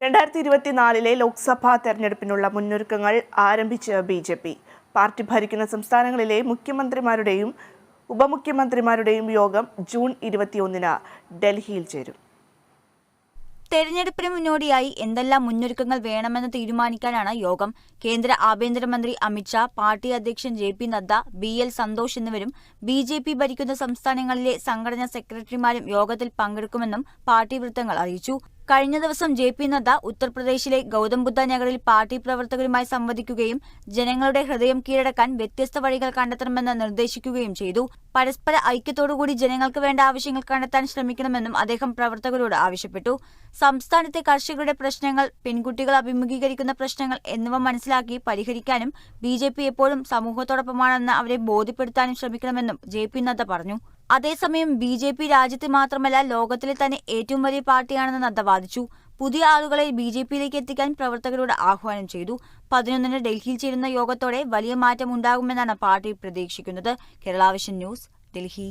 2024 ലോക്സഭാ തെരഞ്ഞെടുപ്പിനുള്ള മുന്നൊരുക്കങ്ങൾ ആരംഭിച്ച ബി.ജെ.പി. പാർട്ടി ഭരിക്കുന്ന സംസ്ഥാനങ്ങളിലെ മുഖ്യമന്ത്രിമാരുടെയും ഉപമുഖ്യമന്ത്രിമാരുടെയും യോഗം ജൂൺ 21-ന് ഡൽഹിയിൽ ചേരും. തെരഞ്ഞെടുപ്പിന് മുന്നോടിയായി എന്തെല്ലാം മുന്നൊരുക്കങ്ങൾ വേണമെന്ന് തീരുമാനിക്കാനാണ് യോഗം. കേന്ദ്ര ആഭ്യന്തരമന്ത്രി അമിത്ഷാ, പാർട്ടി അധ്യക്ഷൻ ജെ.പി. നദ്ദ, ബി.എൽ. സന്തോഷ് എന്നിവരും ബി.ജെ.പി. ഭരിക്കുന്ന സംസ്ഥാനങ്ങളിലെ സംഘടനാ സെക്രട്ടറിമാരും യോഗത്തിൽ പങ്കെടുക്കുമെന്നും പാർട്ടി വൃത്തങ്ങൾ അറിയിച്ചു. കഴിഞ്ഞ ദിവസം ജെ.പി. നദ്ദ ഉത്തർപ്രദേശിലെ ഗൗതം ബുദ്ധ നഗറിൽ പാർട്ടി പ്രവർത്തകരുമായി സംവദിക്കുകയും ജനങ്ങളുടെ ഹൃദയം കീഴടക്കാൻ വ്യത്യസ്ത വഴികൾ കണ്ടെത്തണമെന്ന് നിർദ്ദേശിക്കുകയും ചെയ്തു. പരസ്പര ഐക്യത്തോടുകൂടി ജനങ്ങൾക്ക് വേണ്ട ആവശ്യങ്ങൾ കണ്ടെത്താൻ ശ്രമിക്കണമെന്നും അദ്ദേഹം പ്രവർത്തകരോട് ആവശ്യപ്പെട്ടു. സംസ്ഥാനത്തെ കർഷകരുടെ പ്രശ്നങ്ങൾ, പെൺകുട്ടികൾ അഭിമുഖീകരിക്കുന്ന പ്രശ്നങ്ങൾ എന്നിവ മനസ്സിലാക്കി പരിഹരിക്കാനും ബി.ജെ.പി. എപ്പോഴും സമൂഹത്തോടൊപ്പമാണെന്ന് അവരെ ബോധ്യപ്പെടുത്താനും ശ്രമിക്കണമെന്നും ജെ.പി. നദ്ദ പറഞ്ഞു. അതേസമയം ബി.ജെ.പി. രാജ്യത്തെ മാത്രമല്ല ലോകത്തിലെ തന്നെ ഏറ്റവും വലിയ പാർട്ടിയാണെന്ന് നദ്ദ വാദിച്ചു. പുതിയ ആളുകളെ ബി.ജെ.പിയിലേക്ക് എത്തിക്കാൻ പ്രവർത്തകരോട് ആഹ്വാനം ചെയ്തു. 11-ന് ഡൽഹിയിൽ ചേരുന്ന യോഗത്തോടെ വലിയ മാറ്റം ഉണ്ടാകുമെന്നാണ് പാർട്ടി പ്രതീക്ഷിക്കുന്നത്. Kerala vision news, Delhi.